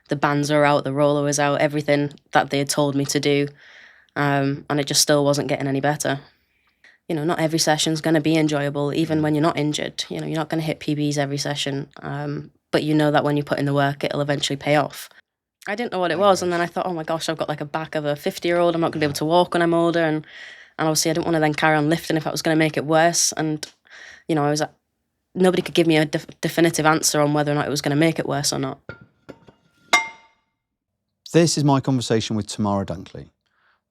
the bands were out, the roller was out, everything that they had told me to do. And it just still wasn't getting any better. You know, not every session's going to be enjoyable, even when you're not injured. You know, you're not going to hit PBs every session. But you know that when you put in the work, it'll eventually pay off. I didn't know what it was. And then I thought, oh my gosh, I've got like a back of a 50-year-old. I'm not going to be able to walk when I'm older. And obviously I didn't want to then carry on lifting if that was going to make it worse. And, you know, nobody could give me a definitive answer on whether or not it was going to make it worse or not. This is my conversation with Tamara Dunkley.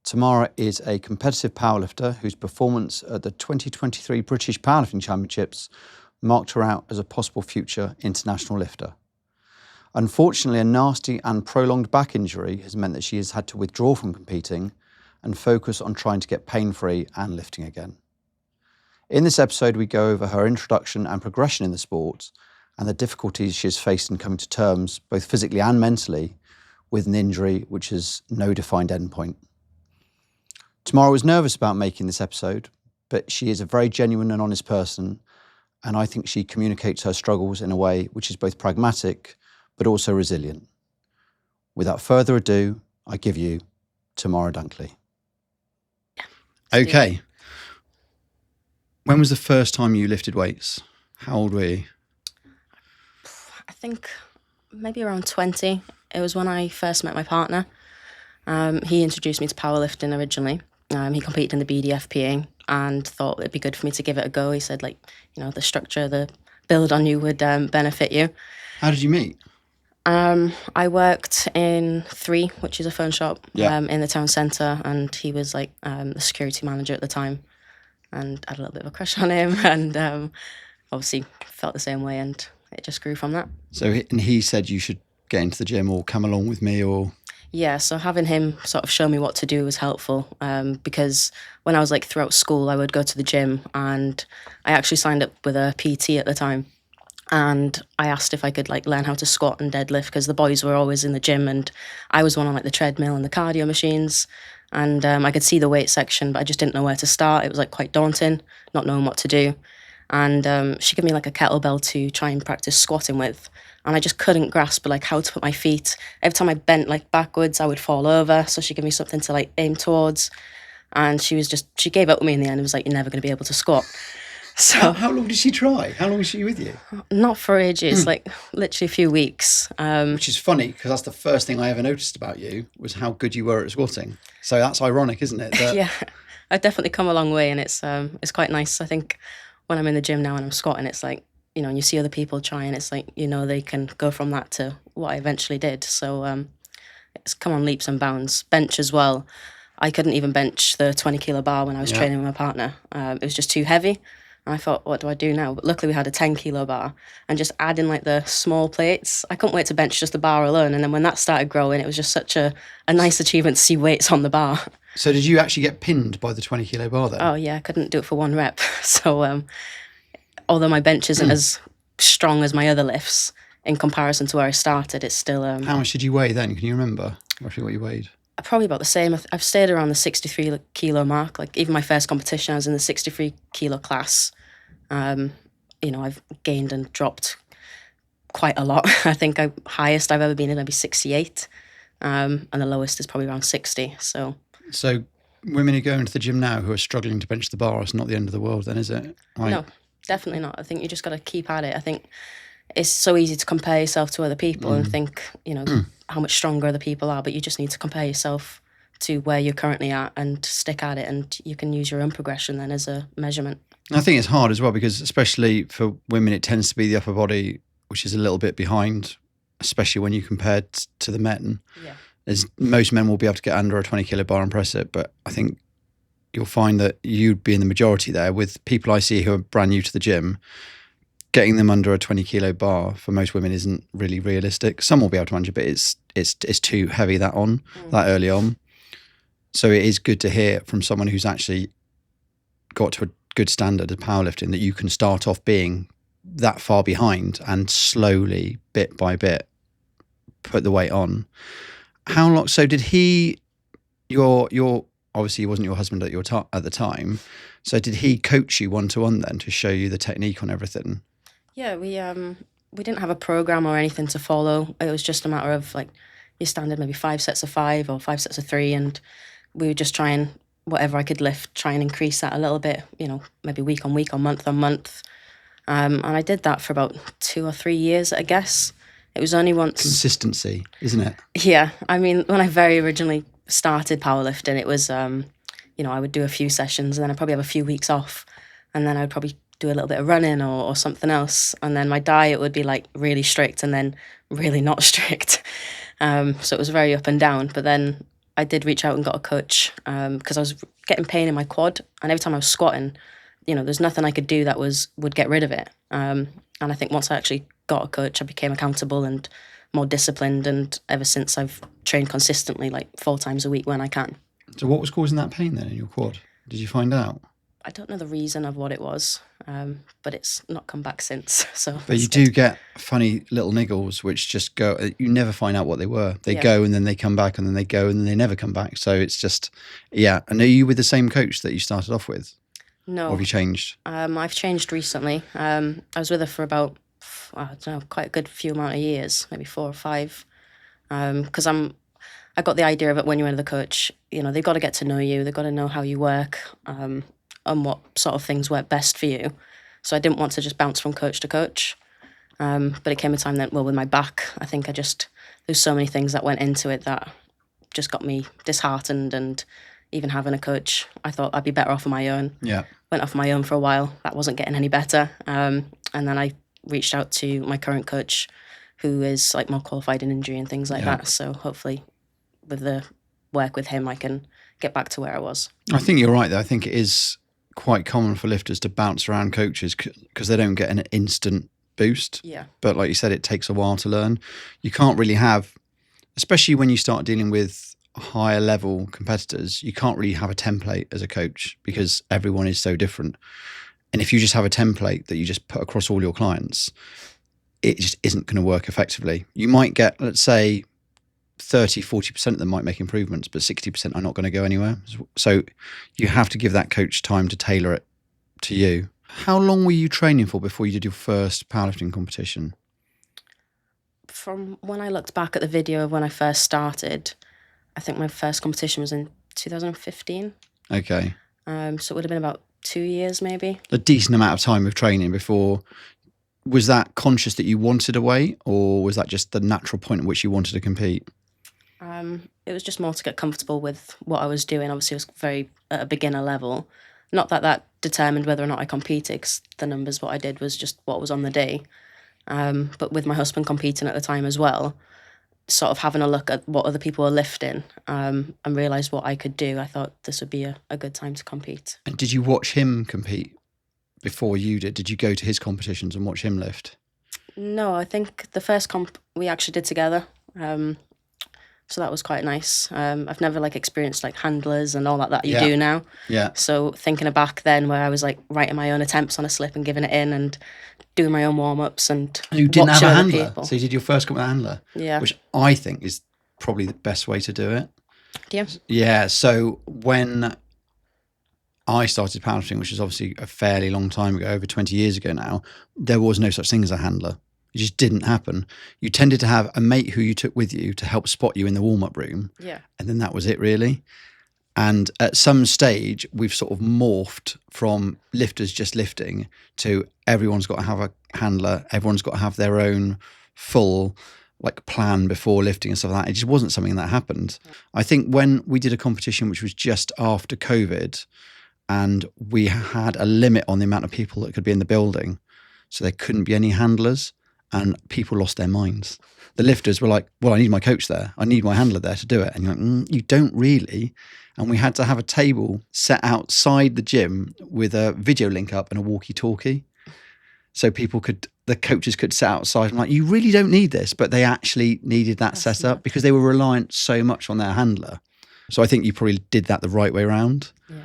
Tamara is a competitive powerlifter whose performance at the 2023 British Powerlifting Championships marked her out as a possible future international lifter. Unfortunately, a nasty and prolonged back injury has meant that she has had to withdraw from competing and focus on trying to get pain-free and lifting again. In this episode, we go over her introduction and progression in the sport and the difficulties she has faced in coming to terms, both physically and mentally, with an injury which has no defined endpoint. Tamara was nervous about making this episode, but she is a very genuine and honest person, and I think she communicates her struggles in a way which is both pragmatic but also resilient. Without further ado, I give you Tamara Dunkley. Okay. When was the first time you lifted weights? How old were you? I think maybe around 20. It was when I first met my partner. He introduced me to powerlifting originally. He competed in the BDFPing and thought it'd be good for me to give it a go. He said, like, you know, the structure, the build on you would benefit you. How did you meet? I worked in 3, which is a phone shop, in the town centre, and he was like the security manager at the time, and I had a little bit of a crush on him, and obviously felt the same way, and it just grew from that. So, and he said you should get into the gym or come along with me, or... Yeah, so having him sort of show me what to do was helpful, because when I was like throughout school, I would go to the gym, and I actually signed up with a PT at the time, and I asked if I could like learn how to squat and deadlift, because the boys were always in the gym and I was one on like the treadmill and the cardio machines, and I could see the weight section, but I just didn't know where to start. It was like quite daunting, not knowing what to do. And she gave me like a kettlebell to try and practice squatting with. And I just couldn't grasp like how to put my feet. Every time I bent like backwards, I would fall over. So she gave me something to like aim towards. And she gave up with me in the end. It was like, you're never going to be able to squat. So how long did she try? How long was she with you? Not for ages, like literally a few weeks. Which is funny, because that's the first thing I ever noticed about you, was how good you were at squatting. So that's ironic, isn't it? Yeah, I've definitely come a long way, and it's quite nice. I think when I'm in the gym now and I'm squatting, it's like, you know, and you see other people trying, it's like, you know, they can go from that to what I eventually did. So it's come on leaps and bounds. Bench as well. I couldn't even bench the 20 kilo bar when I was training with my partner. It was just too heavy. And I thought, what do I do now? But luckily we had a 10 kilo bar, and just adding like the small plates, I couldn't wait to bench just the bar alone. And then when that started growing, it was just such a nice achievement to see weights on the bar. So did you actually get pinned by the 20 kilo bar then? Oh yeah, I couldn't do it for 1 rep. So although my bench isn't as strong as my other lifts in comparison to where I started, it's still... How much did you weigh then? Can you remember roughly what you weighed? Probably about the same. I've stayed around the 63 kilo mark. Like even my first competition, I was in the 63 kilo class. You know, I've gained and dropped quite a lot. I think highest I've ever been is maybe 68, and the lowest is probably around 60. So women who go into the gym now who are struggling to bench the bar, it's not the end of the world then, is it? No, definitely not. I think you just got to keep at it. I think it's so easy to compare yourself to other people and think, you know, how much stronger other people are, but you just need to compare yourself to where you're currently at and stick at it, and you can use your own progression then as a measurement. I think it's hard as well, because especially for women, it tends to be the upper body, which is a little bit behind, especially when you compare to the men. Yeah. As most men will be able to get under a 20 kilo bar and press it, but I think you'll find that you'd be in the majority there. With people I see who are brand new to the gym, getting them under a 20 kilo bar for most women isn't really realistic. Some will be able to manage it, but it's too heavy that early on. So it is good to hear from someone who's actually got to a good standard of powerlifting that you can start off being that far behind and slowly, bit by bit, put the weight on. How long? So did he? Your obviously he wasn't your husband at the time. So did he coach you 1-to-1 then to show you the technique on everything? Yeah, we didn't have a program or anything to follow. It was just a matter of like your standard, maybe 5 sets of 5 or 5 sets of 3, and we would just try and whatever I could lift, try and increase that a little bit. Maybe week on week or month on month. And I did that for about 2 or 3 years, I guess. It was only once. Consistency, isn't it? Yeah, I mean, when I very originally started powerlifting, it was I would do a few sessions and then I'd probably have a few weeks off, and then I'd probably do a little bit of running or something else, and then my diet would be like really strict and then really not strict. So it was very up and down. But then I did reach out and got a coach because I was getting pain in my quad, and every time I was squatting, there's nothing I could do that would get rid of it. And I think once I actually got a coach, I became accountable and more disciplined, and ever since I've trained consistently, like 4 times a week when I can. So what was causing that pain then in your quad? Did you find out? I don't know the reason of what it was, but it's not come back since. But you do get funny little niggles which just go, you never find out what they were. They go and then they come back, and then they go and then they never come back. So it's just, yeah. And are you with the same coach that you started off with? No. Or have you changed? I've changed recently. I was with her for about, I don't know, quite a good few amount of years, maybe 4 or 5. Because I got the idea of it when you're with the coach, they've got to get to know you. They've got to know how you work, and what sort of things work best for you. So I didn't want to just bounce from coach to coach. But it came a time that, with my back, I think there's so many things that went into it that just got me disheartened, and even having a coach, I thought I'd be better off on my own. Yeah. Went off my own for a while. That wasn't getting any better. And then I reached out to my current coach, who is like more qualified in injury and things like that. So hopefully with the work with him, I can get back to where I was. I think you're right though. I think it is quite common for lifters to bounce around coaches because they don't get an instant boost. Yeah. But like you said, it takes a while to learn. You can't really have, especially when you start dealing with higher level competitors, you can't really have a template as a coach because everyone is so different. And if you just have a template that you just put across all your clients, it just isn't going to work effectively. You might get, let's say, 30, 40% of them might make improvements, but 60% are not going to go anywhere. So you have to give that coach time to tailor it to you. How long were you training for before you did your first powerlifting competition? From when I looked back at the video of when I first started, I think my first competition was in 2015. Okay. So it would have been about 2 years maybe. A decent amount of time of training before. Was that conscious that you wanted a weight, or was that just the natural point at which you wanted to compete? It was just more to get comfortable with what I was doing. Obviously, it was very at a beginner level. Not that determined whether or not I competed, because the numbers, what I did was just what was on the day. But with my husband competing at the time as well, sort of having a look at what other people were lifting and realised what I could do, I thought this would be a good time to compete. And did you watch him compete before you did? Did you go to his competitions and watch him lift? No, I think the first comp we actually did together. So that was quite nice. I've never experienced handlers and all that you do now. Yeah. So thinking back then where I was writing my own attempts on a slip and giving it in and doing my own warm-ups and you didn't have a handler, people. so you did your first comp with a handler. Yeah. Which I think is probably the best way to do it. Yeah. Yeah. So when I started powerlifting, which is obviously a fairly long time ago, over 20 years ago now, there was no such thing as a handler. It just didn't happen. You tended to have a mate who you took with you to help spot you in the warm-up room. Yeah. And then that was it, really. And at some stage, we've sort of morphed from lifters just lifting to everyone's got to have a handler. Everyone's got to have their own full plan before lifting and stuff like that. It just wasn't something that happened. I think when we did a competition, which was just after COVID, and we had a limit on the amount of people that could be in the building, so there couldn't be any handlers. And people lost their minds. The lifters were like, well, I need my coach there. I need my handler there to do it. And you're like, you don't really. And we had to have a table set outside the gym with a video link up and a walkie-talkie. So the coaches could sit outside. I'm like, you really don't need this. But they actually needed that set up because they were reliant so much on their handler. So I think you probably did that the right way around. Yeah.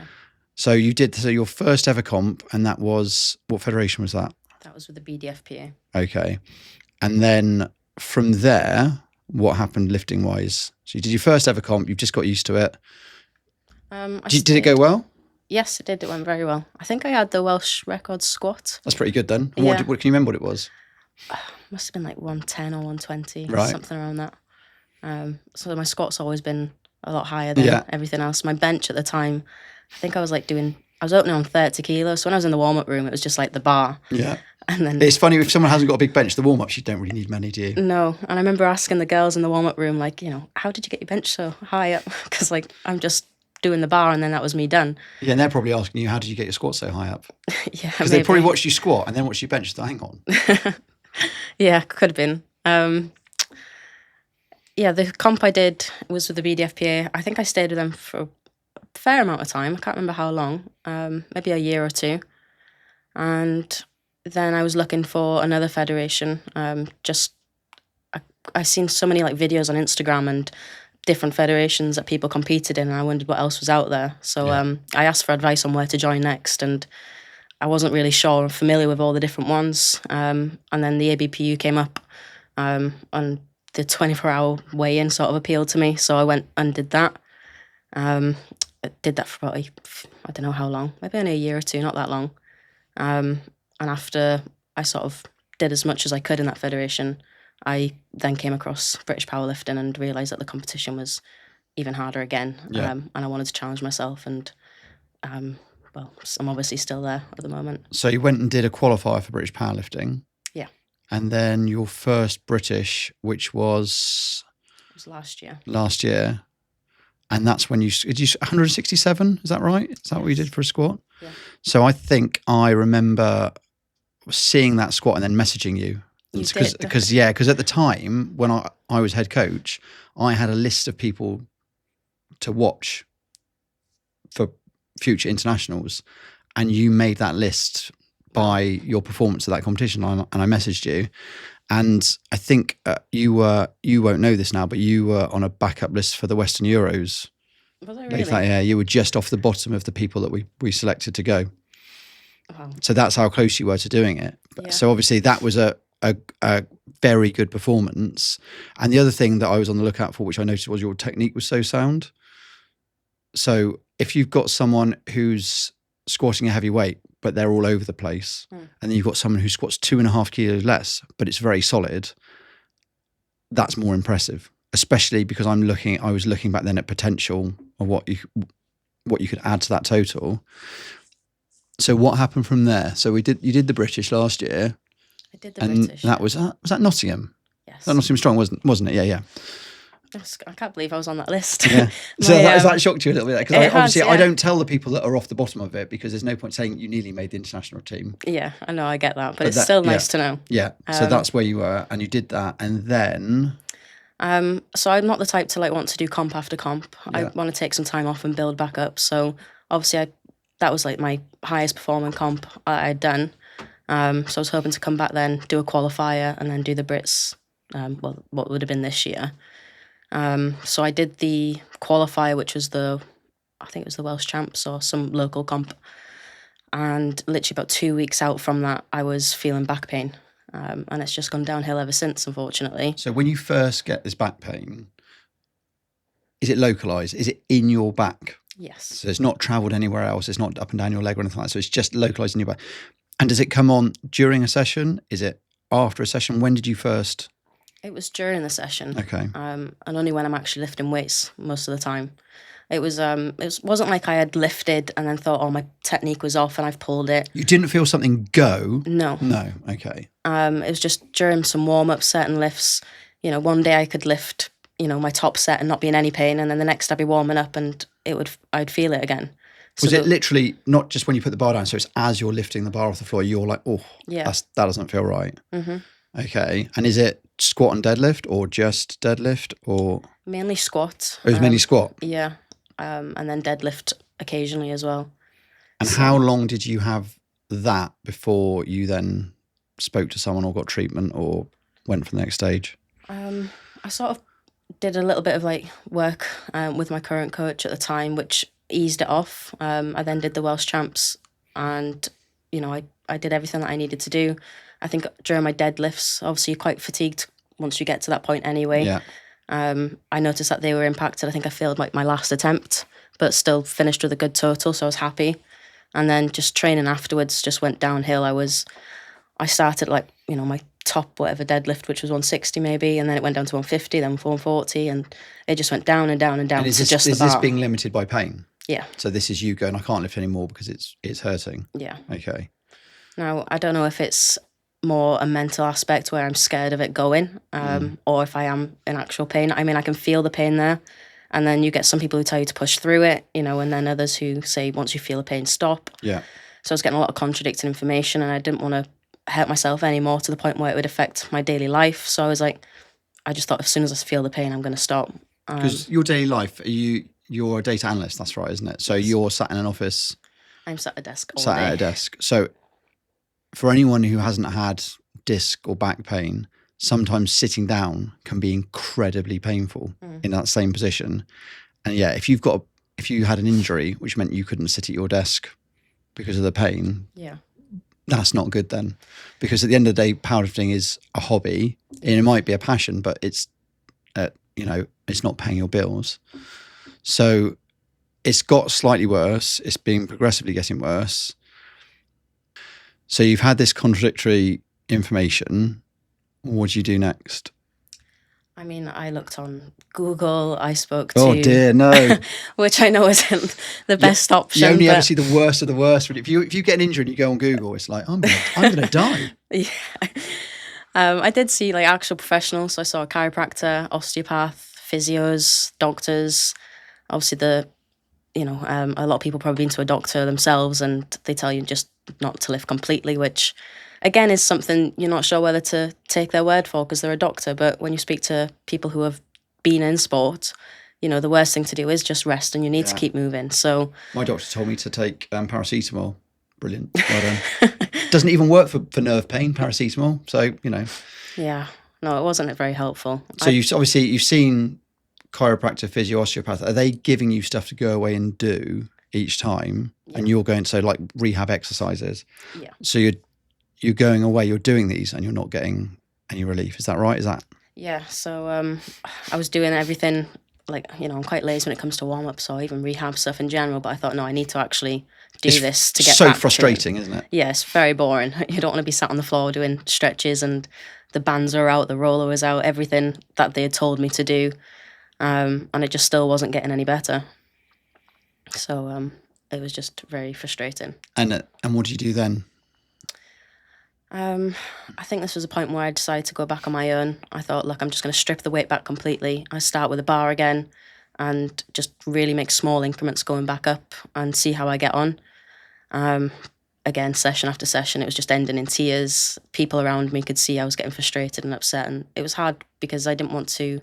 So you did your first ever comp, and that was, what federation was that? That was with the BDFPA. Okay. And then from there, what happened lifting wise? So you did your first ever comp, you've just got used to it. Did it go well? Yes, it did. It went very well. I think I had the Welsh record squat. That's pretty good then. And Yeah. what can you remember what it was? must have been like 110 or 120, Right. something around that. So my squat's always been a lot higher than everything else. My bench at the time, I think I was opening on 30 kilos. So when I was in the warm-up room, it was just like the bar. Yeah. And then It's funny, if someone hasn't got a big bench, the warm-ups, you don't really need many, do you? no. And I remember asking the girls in the warm-up room, like, you know, how did you get your bench so high up? Because like I'm just doing the bar and then that was me done. Yeah, and they're probably asking you, how did you get your squat so high up? Yeah, Because they probably watched you squat and then watched you bench. So hang on. Yeah, could have been. Yeah, the comp I did was with the BDFPA. I think I stayed with them for a fair amount of time. I can't remember how long, maybe a year or two. And then I was looking for another federation. I seen so many like videos on Instagram and different federations that people competed in, and I wondered what else was out there. So I asked for advice on where to join next, and I wasn't really sure or familiar with all the different ones. And then the ABPU came up, and the 24-hour weigh-in sort of appealed to me, so I went and did that. I did that for about, I don't know how long, maybe only a year or two, not that long. And after I sort of did as much as I could in that federation, I then came across British Powerlifting and realised that the competition was even harder again. And I wanted to challenge myself, and well, I'm obviously still there at the moment. So you went and did a qualifier for British Powerlifting. Yeah. And then your first British, which was... It was last year. And that's when did you 167? Is that right? Is that what you did for a squat? Yeah. So I think I remember seeing that squat and then messaging you. Because at the time when I was head coach, I had a list of people to watch for future internationals, and you made that list by your performance at that competition, and I messaged you. And I think you won't know this now, but you were on a backup list for the Western Euros. Was I really? Yeah, you were just off the bottom of the people that we selected to go. Wow. So that's how close you were to doing it. Yeah. So obviously that was a very good performance. And the other thing that I was on the lookout for, which I noticed, was your technique was so sound. So if you've got someone who's squatting a heavy weight, but they're all over the place, and then you've got someone who squats 2.5 kilos less, but it's very solid, that's more impressive. Especially because I was looking back then at potential of what you could add to that total. So what happened from there? So you did the British last year. I did the British. That was that Nottingham? Yes. That Nottingham Strong, wasn't it? Yeah. I can't believe I was on that list. Yeah. So has that shocked you a little bit? Because yeah. I don't tell the people that are off the bottom of it, because there's no point saying you nearly made the international team. Yeah, I know, I get that, but it's still nice to know. Yeah. So that's where you were, and you did that, and then. So I'm not the type to like want to do comp after comp. Yeah. I want to take some time off and build back up. So obviously that was like my highest performing comp I'd done. So I was hoping to come back then, do a qualifier, and then do the Brits. What would have been this year. So I did the qualifier, which was I think it was the Welsh Champs or some local comp. And literally about 2 weeks out from that, I was feeling back pain. And it's just gone downhill ever since, unfortunately. So when you first get this back pain, is it localised? Is it in your back? Yes. So it's not travelled anywhere else. It's not up and down your leg or anything like that. So it's just localised in your back. And does it come on during a session? Is it after a session? When did you first? It was during the session. Okay. And only when I'm actually lifting weights most of the time. It wasn't like I had lifted and then thought, oh, my technique was off and I've pulled it. You didn't feel something go? No. No, okay. It was just during some warm-ups, certain lifts. You know, one day I could lift, my top set and not be in any pain, and then the next I'd be warming up and I'd feel it again. So was it literally not just when you put the bar down, so it's as you're lifting the bar off the floor, you're like, oh, yeah, that doesn't feel right. Mm-hmm. Okay. And is it squat and deadlift, or just deadlift, or? Mainly squat. It was mainly squat? Yeah. And then deadlift occasionally as well. And how long did you have that before you then spoke to someone or got treatment or went for the next stage? I sort of did a little bit of like work with my current coach at the time, which eased it off. I then did the Welsh Champs, and I did everything that I needed to do. I think during my deadlifts, obviously you're quite fatigued once you get to that point anyway. Yeah. I noticed that they were impacted. I think I failed like my last attempt, but still finished with a good total, so I was happy. And then just training afterwards just went downhill. I started like, my top whatever deadlift, which was 160 maybe, and then it went down to 150, then 140, and it just went down and down and down. And is this being limited by pain? Yeah. So this is you going, I can't lift anymore because it's hurting. Yeah. Okay. Now, I don't know if it's more a mental aspect where I'm scared of it going, or if I am in actual pain. I mean, I can feel the pain there, and then you get some people who tell you to push through it, and then others who say once you feel the pain, stop. Yeah. So I was getting a lot of contradicting information, and I didn't want to hurt myself anymore to the point where it would affect my daily life. So I was like, I just thought as soon as I feel the pain, I'm going to stop. Because your daily life, you're a data analyst, that's right, isn't it? So you're sat in an office. I'm sat at a desk all Sat day. at a desk. So for anyone who hasn't had disc or back pain, sometimes sitting down can be incredibly painful in that same position. And yeah, if you had an injury, which meant you couldn't sit at your desk because of the pain, yeah, that's not good then. Because at the end of the day, powerlifting is a hobby and it might be a passion, but it's, it's not paying your bills. So it's got slightly worse. It's been progressively getting worse. So you've had this contradictory information. What do you do next? I mean, I looked on Google. I spoke to... Oh dear, no. which I know isn't the best option. You only ever see the worst of the worst. If you get an injury and you go on Google, it's like, I'm gonna die. Yeah. I did see like actual professionals. So I saw a chiropractor, osteopath, physios, doctors. Obviously a lot of people probably been to a doctor themselves and they tell you just not to lift completely, which again is something you're not sure whether to take their word for because they're a doctor. But when you speak to people who have been in sport, the worst thing to do is just rest and you need to keep moving. So my doctor told me to take paracetamol. Brilliant. Well done. Doesn't even work for nerve pain, paracetamol. So, Yeah. No, it wasn't very helpful. So you've seen chiropractor, physio, osteopath. Are they giving you stuff to go away and do each time? Yeah. And you're going to like rehab exercises. Yeah. So you're going away, you're doing these and you're not getting any relief. Is that right? Yeah. So I was doing everything like, I'm quite lazy when it comes to warm-ups or even rehab stuff in general, but I thought, no, I need to actually do this to get back. So frustrating, isn't it? Yeah, it's very boring. You don't want to be sat on the floor doing stretches and the bands are out, the roller was out, everything that they had told me to do. And it just still wasn't getting any better. So it was just very frustrating. And what did you do then? I think this was a point where I decided to go back on my own. I thought, look, I'm just going to strip the weight back completely. I start with a bar again and just really make small increments going back up and see how I get on. Again, session after session, it was just ending in tears. People around me could see I was getting frustrated and upset. And it was hard because I didn't want to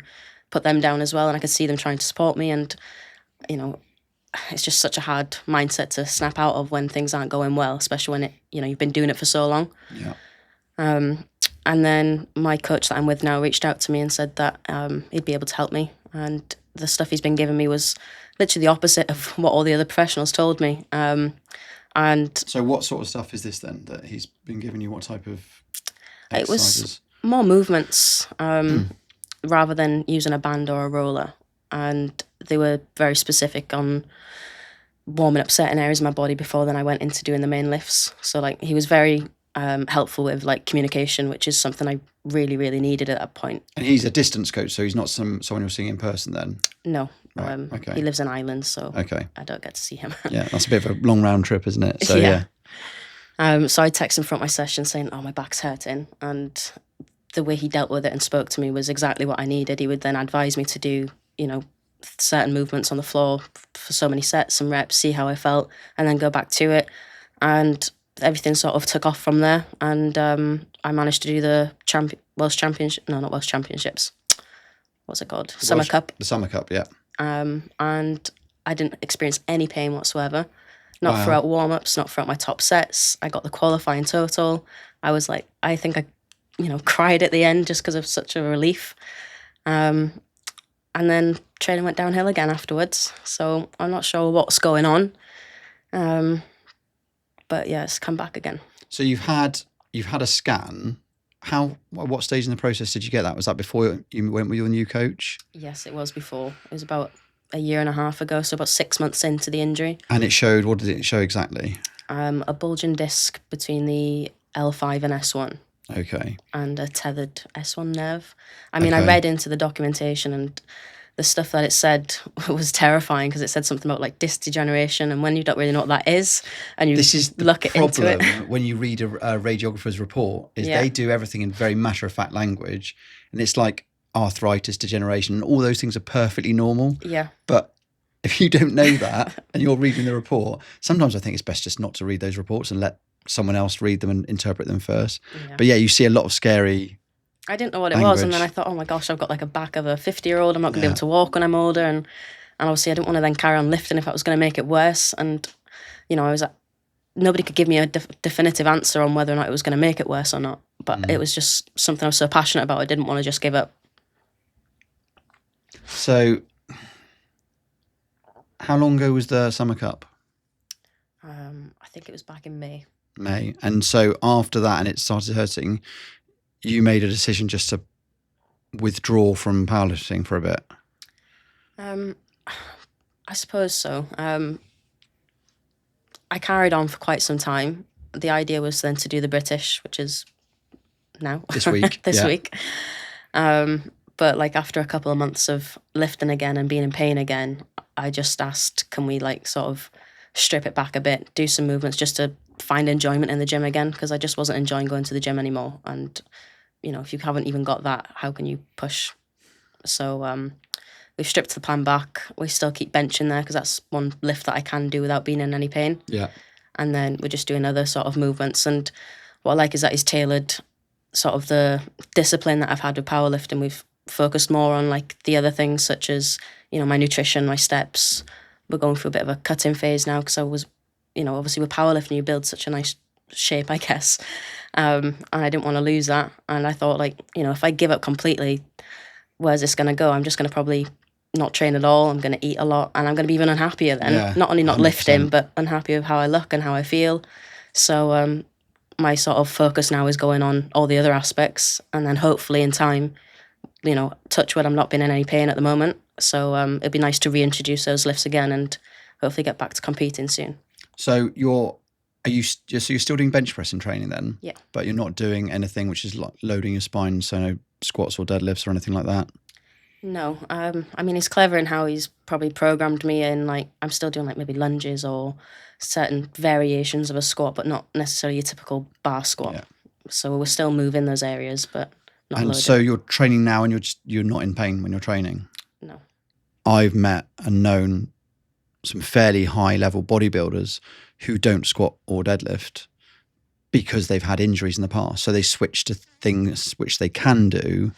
put them down as well. And I could see them trying to support me. And, it's just such a hard mindset to snap out of when things aren't going well, especially when you've been doing it for so long. Yeah. And then my coach that I'm with now reached out to me and said that he'd be able to help me. And the stuff he's been giving me was literally the opposite of what all the other professionals told me. And so what sort of stuff is this then that he's been giving you? What type of exercises? It was more movements rather than using a band or a roller. And they were very specific on warming up certain areas of my body before then I went into doing the main lifts. So like he was very helpful with like communication, which is something I really, really needed at that point. And he's a distance coach, so he's not someone you're seeing in person then? No. Right. Okay. He lives in Ireland, so okay. I don't get to see him. Yeah, that's a bit of a long round trip, isn't it? So yeah. So I texted him from my session saying, oh, my back's hurting. And the way he dealt with it and spoke to me was exactly what I needed. He would then advise me to do, certain movements on the floor for so many sets and reps, see how I felt, and then go back to it. And everything sort of took off from there. And I managed to do the World Championship. No, not World Championships. What's it called? Summer Cup. The Summer Cup, yeah. And I didn't experience any pain whatsoever. Not throughout warm-ups, not throughout my top sets. I got the qualifying total. I was like, I think I, cried at the end just because of such a relief. And then training went downhill again afterwards. So I'm not sure what's going on. But yeah, it's come back again. So you've had a scan. What stage in the process did you get that? Was that before you went with your new coach? Yes, it was before. It was about a year and a half ago, so about 6 months into the injury. And it showed, what did it show exactly? A bulging disc between the L5 and S1. Okay. and a tethered S1 nerve. I mean, I Okay. read into the documentation, and the stuff that it said was terrifying, because it said something about like disc degeneration, and when you don't really know what that is, and you This is the look into it. problem when you read a radiographer's report, is Yeah. they do everything in very matter-of-fact language, and it's like arthritis, degeneration, and all those things are perfectly normal. Yeah. But if you don't know that and you're reading the report, sometimes I think it's best just not to read those reports and let someone else read them and interpret them first. Yeah. But yeah, you see a lot of scary I didn't know what it was, and then I thought, oh my gosh, I've got like a back of a 50-year-old. I'm not going to be able to walk when I'm older, and obviously I didn't want to then carry on lifting if that was going to make it worse. And nobody could give me a definitive answer on whether or not it was going to make it worse or not. But it was just something I was so passionate about, I didn't want to just give up. So, how long ago was the Summer Cup? I think it was back in May. May. And so after that, and it started hurting, you made a decision just to withdraw from powerlifting for a bit. I suppose so. I carried on for quite some time. The idea was then to do the British, which is now. This week. This week. But like after a couple of months of lifting again and being in pain again, I just asked, can we like sort of strip it back a bit, do some movements just to find enjoyment in the gym again, because I just wasn't enjoying going to the gym anymore. And, if you haven't even got that, how can you push? So we've stripped the plan back. We still keep benching there because that's one lift that I can do without being in any pain. Yeah. And then we're just doing other sort of movements. And what I like is that he's tailored sort of the discipline that I've had with powerlifting. We've focused more on like the other things, such as, my nutrition, my steps. We're going through a bit of a cutting phase now, because I was, obviously with powerlifting, you build such a nice shape, I guess. And I didn't want to lose that. And I thought, like, if I give up completely, where's this going to go? I'm just going to probably not train at all. I'm going to eat a lot, and I'm going to be even unhappier then. Yeah, not only not 100%. lifting, but unhappy with how I look and how I feel. So my sort of focus now is going on all the other aspects, and then hopefully in time, touch wood, I'm not been in any pain at the moment. So it'd be nice to reintroduce those lifts again and hopefully get back to competing soon. So you're still doing bench pressing training then? Yeah. But you're not doing anything which is like loading your spine, so no squats or deadlifts or anything like that? No. I mean, he's clever in how he's probably programmed me in, like, I'm still doing like maybe lunges or certain variations of a squat, but not necessarily a typical bar squat. Yeah. So we're still moving those areas, but not And loading. so you're training now, and you're not in pain when you're training? No. I've met and known some fairly high level bodybuilders who don't squat or deadlift because they've had injuries in the past. So they switch to things which they can do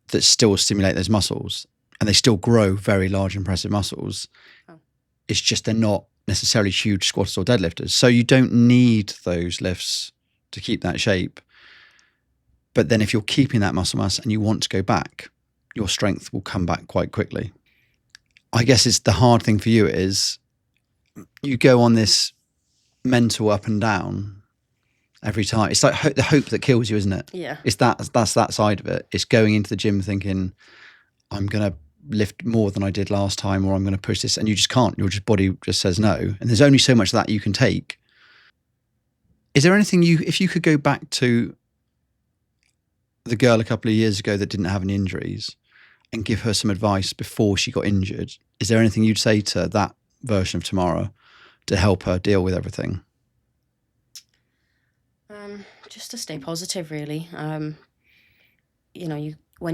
that still stimulate those muscles, and they still grow very large, impressive muscles. Oh. It's just they're not necessarily huge squatters or deadlifters. So you don't need those lifts to keep that shape. But then if you're keeping that muscle mass and you want to go back, your strength will come back quite quickly. I guess it's the hard thing for you is you go on this mental up and down every time. It's like the hope that kills you, isn't it? Yeah. It's that's that side of it. It's going into the gym thinking, I'm going to lift more than I did last time, or I'm going to push this, and you just can't. Your body just says no. And there's only so much of that you can take. Is there anything if you could go back to the girl a couple of years ago that didn't have any injuries and give her some advice before she got injured, is there anything you'd say to that version of Tamara to help her deal with everything? Just to stay positive, really. When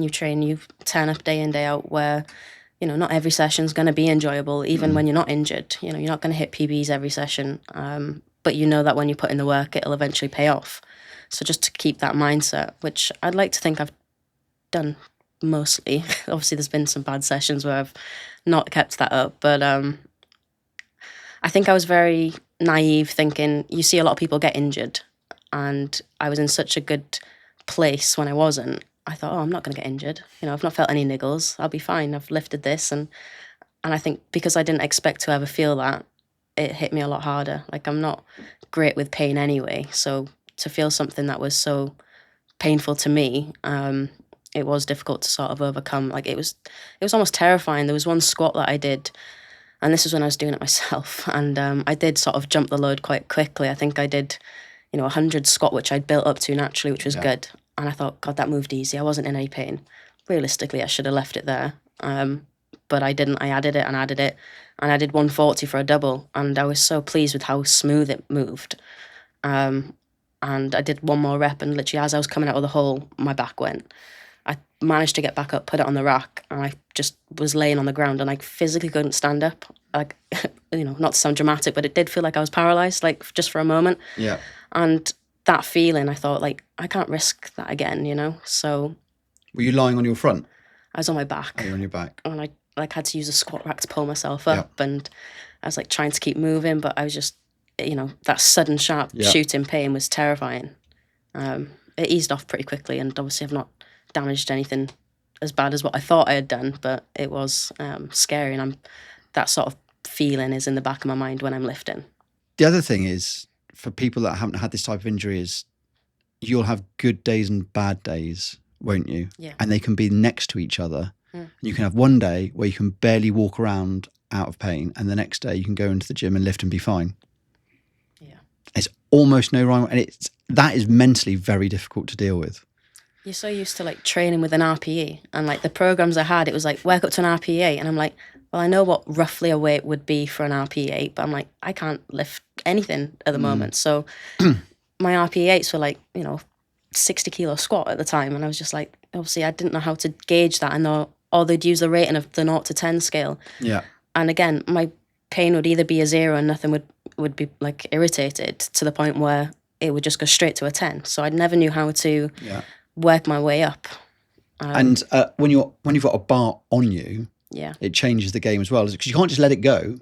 you train, you turn up day in, day out, where, not every session's going to be enjoyable, even when you're not injured. You're not going to hit PBs every session, but you know that when you put in the work, it'll eventually pay off. So just to keep that mindset, which I'd like to think I've done mostly. Obviously, there's been some bad sessions where I've not kept that up, but I think I was very naive, thinking you see a lot of people get injured, and I was in such a good place when I wasn't. I thought, I'm not going to get injured. I've not felt any niggles. I'll be fine. I've lifted this, and I think because I didn't expect to ever feel that, it hit me a lot harder. Like, I'm not great with pain anyway, so to feel something that was so painful to me, it was difficult to sort of overcome. Like, it was almost terrifying. There was one squat that I did, and this was when I was doing it myself, and I did sort of jump the load quite quickly. I think I did, you know, 100 squat, which I'd built up to naturally, which was Yeah. good. And I thought, God, that moved easy. I wasn't in any pain. Realistically, I should have left it there. But I didn't. I added it and added it. And I did 140 for a double. And I was so pleased with how smooth it moved. And I did one more rep, and literally as I was coming out of the hole, my back went. I managed to get back up, put it on the rack, and I just was laying on the ground, and I physically couldn't stand up. Like, you know, not to sound dramatic, but it did feel like I was paralyzed, like just for a moment. Yeah. And that feeling, I thought, like, I can't risk that again, you know? So Were you lying on your front? I was on my back. Oh, you're on your back. And I like had to use a squat rack to pull myself up, and I was like trying to keep moving, but I was just, you know, that sudden sharp shooting pain was terrifying. It eased off pretty quickly, and obviously I've not damaged anything as bad as what I thought I had done, but it was scary, and that sort of feeling is in the back of my mind when I'm lifting. The other thing is, for people that haven't had this type of injury, is you'll have good days and bad days, won't you? Yeah. And they can be next to each other. And you can have one day where you can barely walk around out of pain, and the next day you can go into the gym and lift and be fine. Yeah. It's almost no rhyme, and that is mentally very difficult to deal with. You're so used to like training with an RPE, and like the programs I had, it was like work up to an RPE, and I'm like, well, I know what roughly a weight would be for an RPE, but I'm like, I can't lift anything at the moment. So my RPE8s were like, you know, 60 kilo squat at the time, and I was just like, obviously I didn't know how to gauge that. I know, or they'd use the rating of the 0 to 10 scale. Yeah. And again, my pain would either be a 0 and nothing would be like irritated to the point where it would just go straight to a 10. So I never knew how to work my way up. And when you've got a bar on you, it changes the game as well, because you can't just let it go.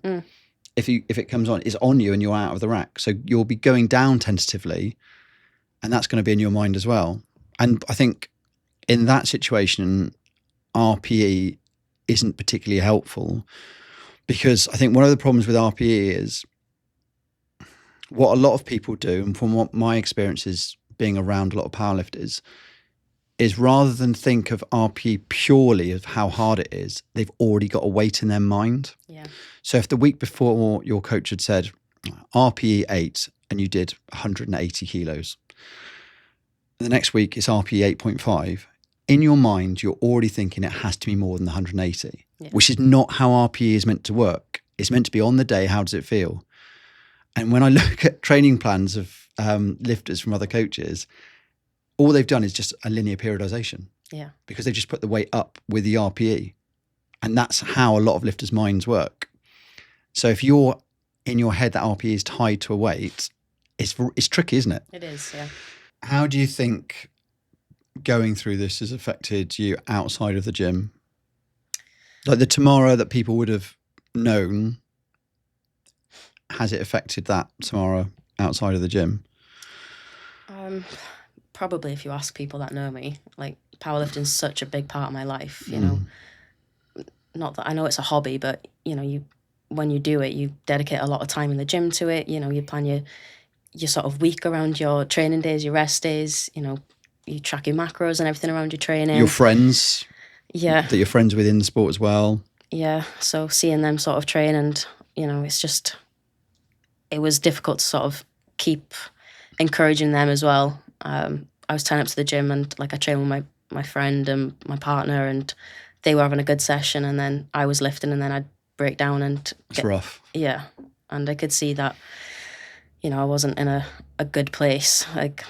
If it comes on, it's on you and you're out of the rack. So you'll be going down tentatively, and that's going to be in your mind as well. And I think in that situation, RPE isn't particularly helpful, because I think one of the problems with RPE is what a lot of people do, and from what my experience is being around a lot of powerlifters, is rather than think of RPE purely of how hard it is, they've already got a weight in their mind. Yeah. So if the week before your coach had said RPE 8 and you did 180 kilos, the next week it's RPE 8.5, in your mind, you're already thinking it has to be more than the 180, which is not how RPE is meant to work. It's meant to be on the day, how does it feel? And when I look at training plans of lifters from other coaches, all they've done is just a linear periodization. Yeah. Because they just put the weight up with the RPE. And that's how a lot of lifters' minds work. So if you're in your head that RPE is tied to a weight, it's tricky, isn't it? It is, yeah. How do you think going through this has affected you outside of the gym? Like the Tamara that people would have known, has it affected that Tamara outside of the gym? Probably, if you ask people that know me. Like, powerlifting's such a big part of my life, you know. Not that I know it's a hobby, but, you know, when you do it, you dedicate a lot of time in the gym to it. You know, you plan your sort of week around your training days, your rest days. You know, you track your macros and everything around your training. Your friends. Yeah. That you're friends with in the sport as well. Yeah. So seeing them sort of train, and, you know, it was difficult to sort of keep encouraging them as well. I was turning up to the gym, and like I trained with my friend and my partner, and they were having a good session, and then I was lifting, and then I'd break down and it's rough. Yeah. And I could see that, you know, I wasn't in a good place. Like,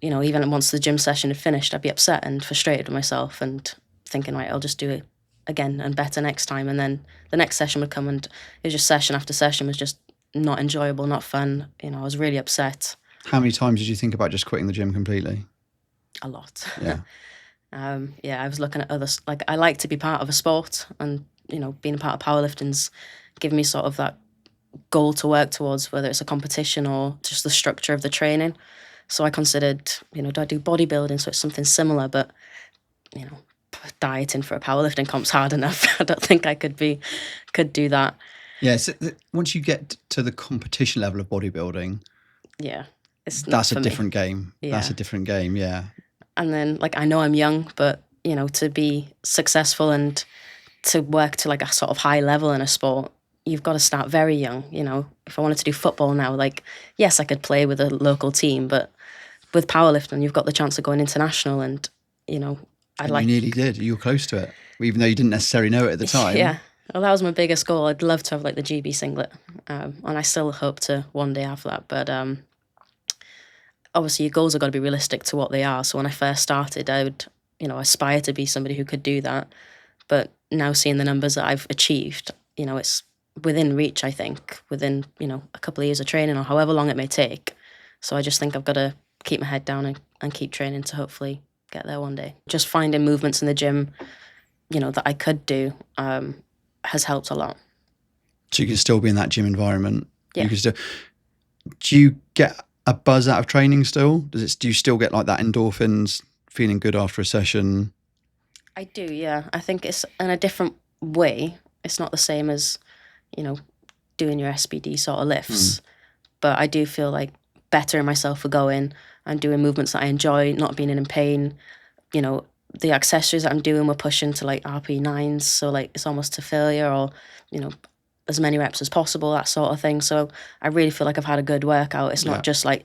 you know, even once the gym session had finished, I'd be upset and frustrated with myself and thinking, right, I'll just do it again and better next time. And then the next session would come, and it was just session after session was just not enjoyable, not fun. You know, I was really upset. How many times did you think about just quitting the gym completely? A lot. Yeah. I was looking at others. Like, I like to be part of a sport, and, you know, being a part of powerlifting's given me sort of that goal to work towards, whether it's a competition or just the structure of the training. So I considered, you know, do I do bodybuilding? So it's something similar, but, you know, dieting for a powerlifting comp's hard enough. I don't think I could do that. Yeah. So once you get to the competition level of bodybuilding, yeah, that's a different game. Yeah. That's a different game. Yeah. And then, like, I know I'm young, but, you know, to be successful and to work to like a sort of high level in a sport, you've got to start very young. You know, if I wanted to do football now, like, yes, I could play with a local team, but with powerlifting, you've got the chance of going international, and you know, And you nearly did. You were close to it, even though you didn't necessarily know it at the time. Yeah, well, that was my biggest goal. I'd love to have like the GB singlet, and I still hope to one day have that. But obviously, your goals have got to be realistic to what they are. So when I first started, I would, you know, aspire to be somebody who could do that. But now seeing the numbers that I've achieved, you know, it's within reach, I think, within, you know, a couple of years of training or however long it may take. So I just think I've got to keep my head down and keep training to hopefully get there one day. Just finding movements in the gym, you know, that I could do has helped a lot. So you can still be in that gym environment. Yeah. You can still. Do you get a buzz out of training still? Do you still get like that endorphins, feeling good after a session? I do, yeah. I think it's in a different way. It's not the same as, you know, doing your SBD sort of lifts. But I do feel like better in myself for going and doing movements that I enjoy, not being in pain. You know, the accessories that I'm doing, we're pushing to like RP9s, so like it's almost to failure, or, you know, as many reps as possible, that sort of thing. So I really feel like I've had a good workout. It's not just like,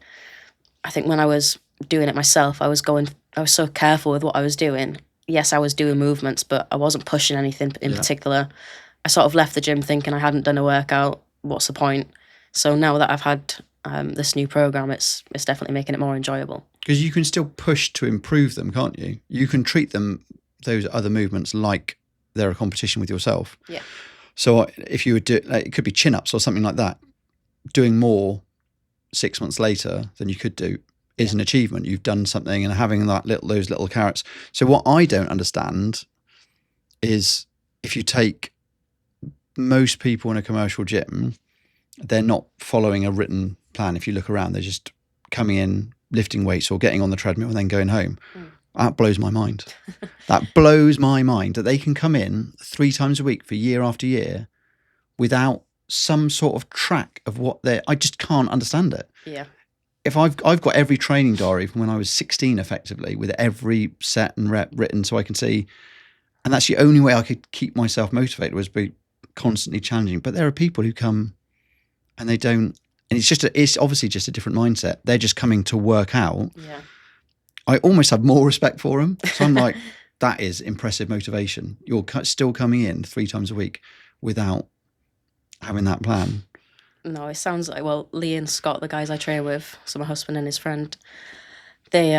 I think when I was doing it myself, I was so careful with what I was doing. Yes, I was doing movements, but I wasn't pushing anything in particular. I sort of left the gym thinking I hadn't done a workout. What's the point? So now that I've had this new program, it's definitely making it more enjoyable. Because you can still push to improve them, can't you? You can treat those other movements like they're a competition with yourself. Yeah. So if you would do, like, it could be chin-ups or something like that, doing more 6 months later than you could do is an achievement. You've done something, and having those little carrots. So what I don't understand is, if you take most people in a commercial gym, they're not following a written plan. If you look around, they're just coming in, lifting weights or getting on the treadmill and then going home. That blows my mind. That blows my mind that they can come in 3 times a week for year after year without some sort of track of what I just can't understand it. Yeah. If I've got every training diary from when I was 16 effectively, with every set and rep written so I can see, and that's the only way I could keep myself motivated, was be constantly challenging. But there are people who come and they don't, and it's obviously just a different mindset. They're just coming to work out. Yeah. I almost have more respect for them. So I'm like, that is impressive motivation. You're still coming in 3 times a week without having that plan. No, it sounds like, well, Lee and Scott, the guys I train with, so my husband and his friend, they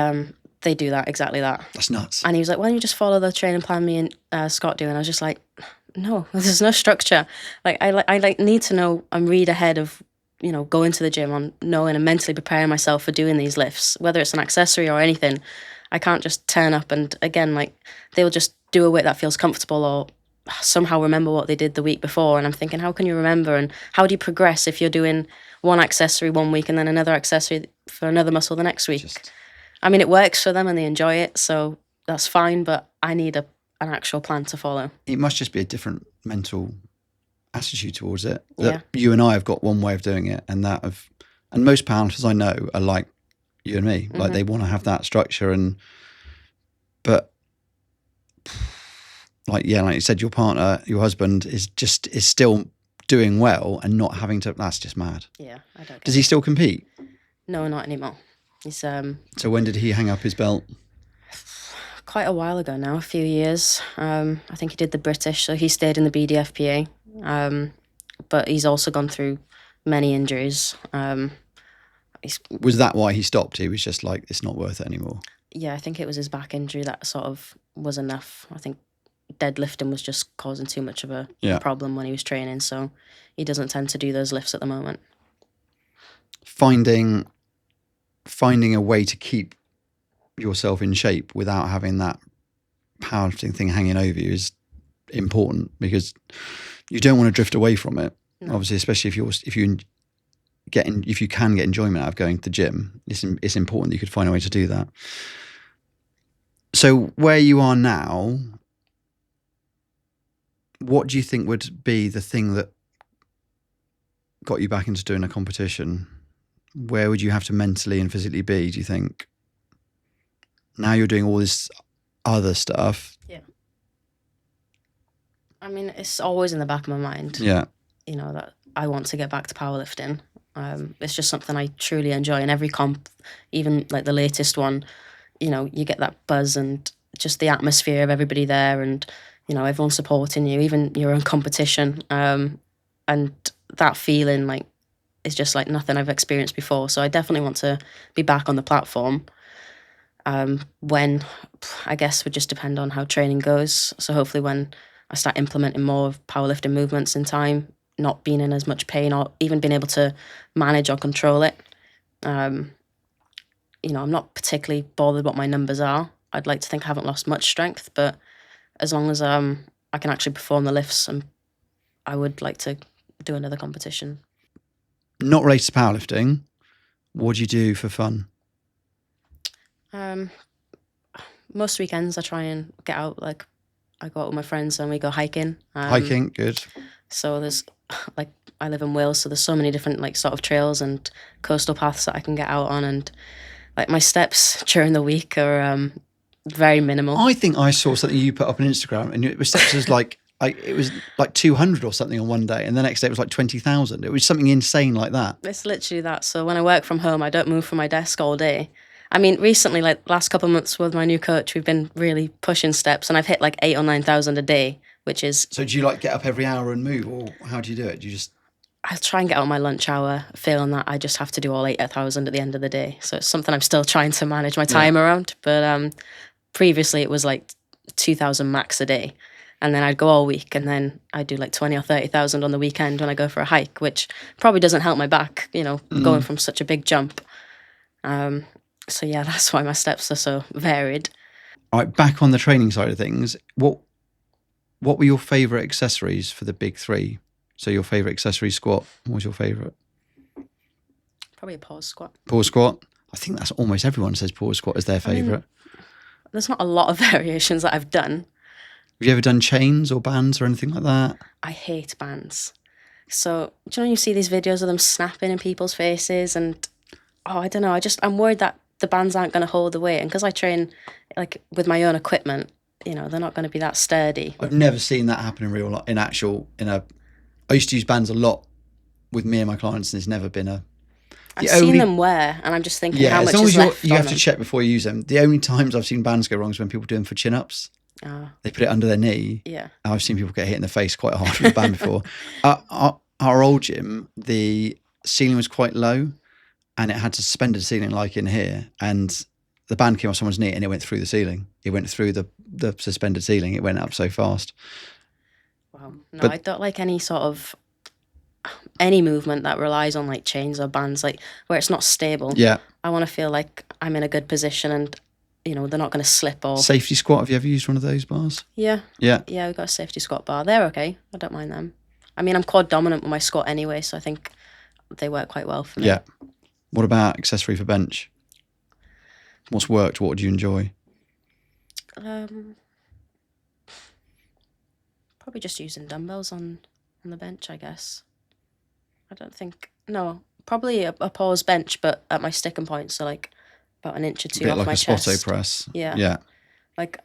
do that, exactly that. That's nuts. And he was like, why don't you just follow the training plan me and Scott do? And I was just like, no, there's no structure. Like, I need to know and read ahead of, you know, going to the gym, on knowing and mentally preparing myself for doing these lifts, whether it's an accessory or anything. I can't just turn up and, again, like, they'll just do a weight that feels comfortable or somehow remember what they did the week before. And I'm thinking, how can you remember, and how do you progress if you're doing one accessory one week and then another accessory for another muscle the next week? I mean, it works for them and they enjoy it, so that's fine, but I need an actual plan to follow. It must just be a different mental attitude towards it. Yeah. You and I have got one way of doing it, and most powerlifters I know are like you and me. Like, they want to have that structure, but like you said, your partner, your husband is still doing well and not having to. That's just mad. Yeah, I don't. Does he still compete? No, not anymore. He's So when did he hang up his belt? Quite a while ago now, a few years. I think he did the British, so he stayed in the BDFPA. But he's also gone through many injuries. Was that why he stopped? He was just like, it's not worth it anymore. Yeah, I think it was his back injury that sort of was enough. I think deadlifting was just causing too much of a problem when he was training, so he doesn't tend to do those lifts at the moment. Finding a way to keep yourself in shape without having that powerlifting thing hanging over you is important, because you don't want to drift away from it. No. Obviously, especially if you can get enjoyment out of going to the gym, it's important that you could find a way to do that. So where you are now, what do you think would be the thing that got you back into doing a competition? Where would you have to mentally and physically be, do you think? Now you're doing all this other stuff. Yeah. I mean, it's always in the back of my mind. Yeah. that I want to get back to powerlifting. It's just something I truly enjoy. And every comp, even like the latest one, you get that buzz and just the atmosphere of everybody there, and everyone supporting you, even your own competition. And that feeling like is just like nothing I've experienced before. So I definitely want to be back on the platform. When, I guess, would just depend on how training goes. So hopefully when I start implementing more of powerlifting movements in time, not being in as much pain, or even being able to manage or control it. I'm not particularly bothered what my numbers are. I'd like to think I haven't lost much strength, but as long as I can actually perform the lifts, I would like to do another competition. Not related to powerlifting, what do you do for fun? Most weekends I try and get out. Like, I go out with my friends and we go hiking. Hiking, good. So there's like, I live in Wales, so there's so many different like sort of trails and coastal paths that I can get out on, and like my steps during the week are very minimal. I think I saw something you put up on Instagram, and your steps was like it was like 200 or something on one day, and the next day it was like 20,000. It was something insane like that. It's literally that. So when I work from home, I don't move from my desk all day. I mean, recently, like last couple of months with my new coach, we've been really pushing steps, and I've hit like 8,000 or 9,000 a day, which is... So do you like get up every hour and move, or how do you do it? Do you just... I try and get out my lunch hour, feeling that I just have to do all 8,000 at the end of the day. So it's something I'm still trying to manage my time around. But previously it was like 2,000 max a day. And then I'd go all week, and then I'd do like 20 or 30,000 on the weekend when I go for a hike, which probably doesn't help my back, going from such a big jump. So yeah, that's why my steps are so varied. All right, back on the training side of things, what were your favourite accessories for the big three? So your favourite accessory squat, what was your favourite? Probably a pause squat. Pause squat? I think that's almost everyone says pause squat is their favourite. There's not a lot of variations that I've done. Have you ever done chains or bands or anything like that? I hate bands. So, do you see these videos of them snapping in people's faces, and I don't know, I'm worried that the bands aren't going to hold the weight, and because I train like with my own equipment, they're not going to be that sturdy. I've never seen that happen in real life. I used to use bands a lot with me and my clients, and it's never been a... I've seen them wear, and I'm just thinking how much is left you on have them. to check before you use them. The only times I've seen bands go wrong is when people do them for chin-ups. They put it under their knee. Yeah. I've seen people get hit in the face quite hard with a band before. Our old gym, the ceiling was quite low, and it had suspended ceiling like in here, and the band came off someone's knee and it went through the ceiling. It went through the suspended ceiling. It went up so fast. Wow. No, I don't like any movement that relies on like chains or bands, like where it's not stable. Yeah. I want to feel like I'm in a good position, and they're not going to slip or... Safety squat, have you ever used one of those bars? Yeah. Yeah. Yeah, we've got a safety squat bar. They're okay. I don't mind them. I mean, I'm quad dominant with my squat anyway, so I think they work quite well for me. Yeah. What about accessory for bench? What's worked? What would you enjoy? Probably just using dumbbells on the bench, I guess. Probably a pause bench, but at my sticking point, so like about an inch or two off like my a chest. Spoto press. Yeah. Yeah. Like,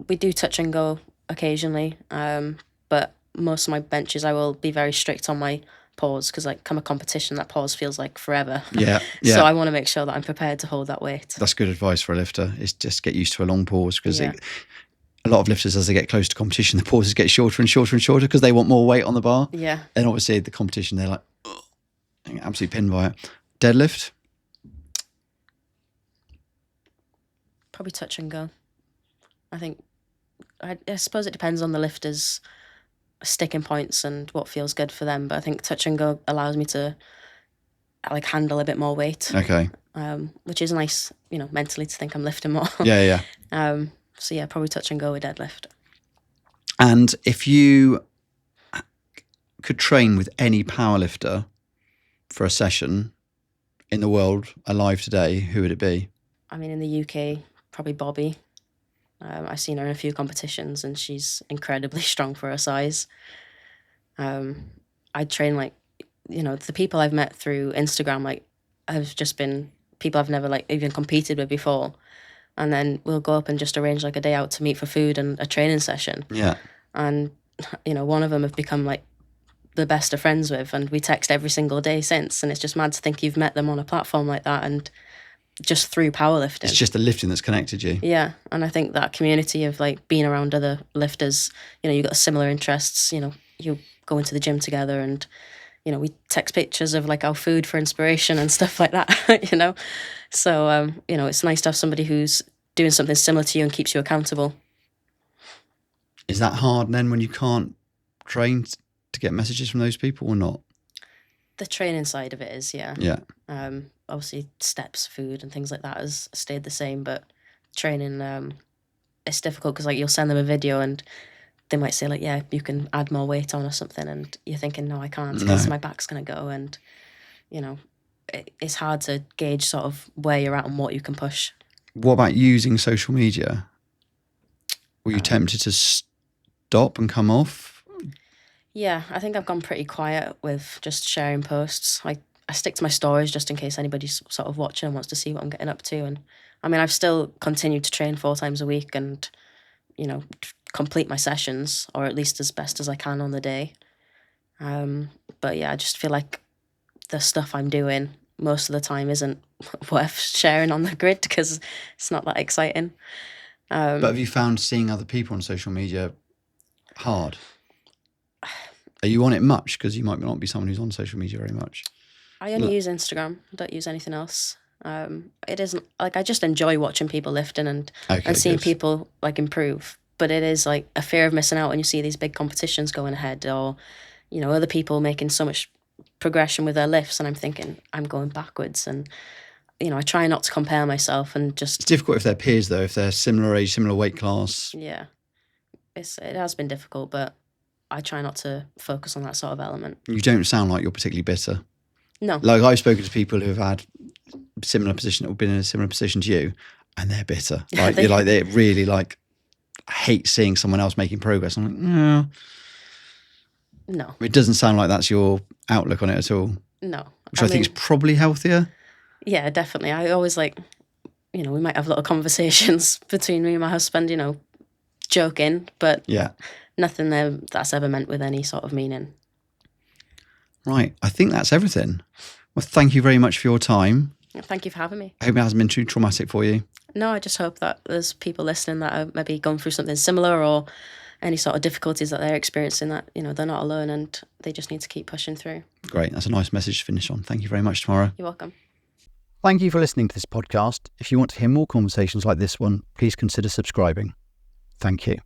we do touch and go occasionally, but most of my benches I will be very strict on my pause, because like come a competition, that pause feels like forever. Yeah. Yeah. So I want to make sure that I'm prepared to hold that weight. That's good advice for a lifter, is just get used to a long pause, because a lot of lifters, as they get close to competition, the pauses get shorter and shorter and shorter because they want more weight on the bar. Yeah. And obviously the competition, they're like, absolutely pinned by it. Deadlift? Probably touch and go. I suppose it depends on the lifter's sticking points and what feels good for them, but I think touch and go allows me to like handle a bit more weight. Okay. Which is nice, mentally, to think I'm lifting more. Yeah. So yeah, probably touch and go with deadlift. And if you could train with any powerlifter for a session in the world alive today, who would it be? I mean, in the UK, probably Bobby. I've seen her in a few competitions, and she's incredibly strong for her size. I train the people I've met through Instagram, have just been people I've never even competed with before. And then we'll go up and just arrange a day out to meet for food and a training session. Yeah. And, one of them have become the best of friends with, and we text every single day since. And it's just mad to think you've met them on a platform like that, and just through powerlifting. It's just the lifting that's connected you. Yeah, and I think that community of like being around other lifters, you know, you got similar interests, you know, you go into the gym together, and you know, we text pictures of like our food for inspiration and stuff like that, you know. So you know, it's nice to have somebody who's doing something similar to you and keeps you accountable. Is that hard then when you can't train to get messages from those people or not? The training side of it is, yeah. Yeah. Obviously steps, food and things like that has stayed the same, but training, it's difficult because like you'll send them a video and they might say like, yeah, you can add more weight on or something, and you're thinking, no, I can't, because my back's going to go. And you know, it's hard to gauge sort of where you're at and what you can push. What about using social media? Were you tempted to stop and come off? Yeah, I think I've gone pretty quiet with just sharing posts. I stick to my stories just in case anybody's sort of watching and wants to see what I'm getting up to. And I mean, I've still continued to train 4 times a week and, you know, complete my sessions, or at least as best as I can on the day. But yeah, I just feel like the stuff I'm doing most of the time isn't worth sharing on the grid because it's not that exciting. But have you found seeing other people on social media hard? Are you on it much? Because you might not be someone who's on social media very much. I only use Instagram. I don't use anything else. It isn't like, I just enjoy watching people lifting and seeing people like improve. But it is like a fear of missing out when you see these big competitions going ahead, or, you know, other people making so much progression with their lifts, and I'm thinking I'm going backwards. And, you know, I try not to compare myself and just... It's difficult if they're peers though, if they're similar age, similar weight class. Yeah. It has been difficult, but I try not to focus on that sort of element. You don't sound like you're particularly bitter. No. Like I've spoken to people who have had similar position, or been in a similar position to you, and they're bitter. Like you're like, they really like hate seeing someone else making progress. I'm like, no. No. It doesn't sound like that's your outlook on it at all. No. Which I think is probably healthier. Yeah, definitely. I always like, you know, we might have little conversations between me and my husband, you know, joking, but yeah, nothing that's ever meant with any sort of meaning. Right. I think that's everything. Well, thank you very much for your time. Thank you for having me. I hope it hasn't been too traumatic for you. No, I just hope that there's people listening that are maybe going through something similar, or any sort of difficulties that they're experiencing, that, you know, they're not alone and they just need to keep pushing through. Great. That's a nice message to finish on. Thank you very much, Tamara. You're welcome. Thank you for listening to this podcast. If you want to hear more conversations like this one, please consider subscribing. Thank you.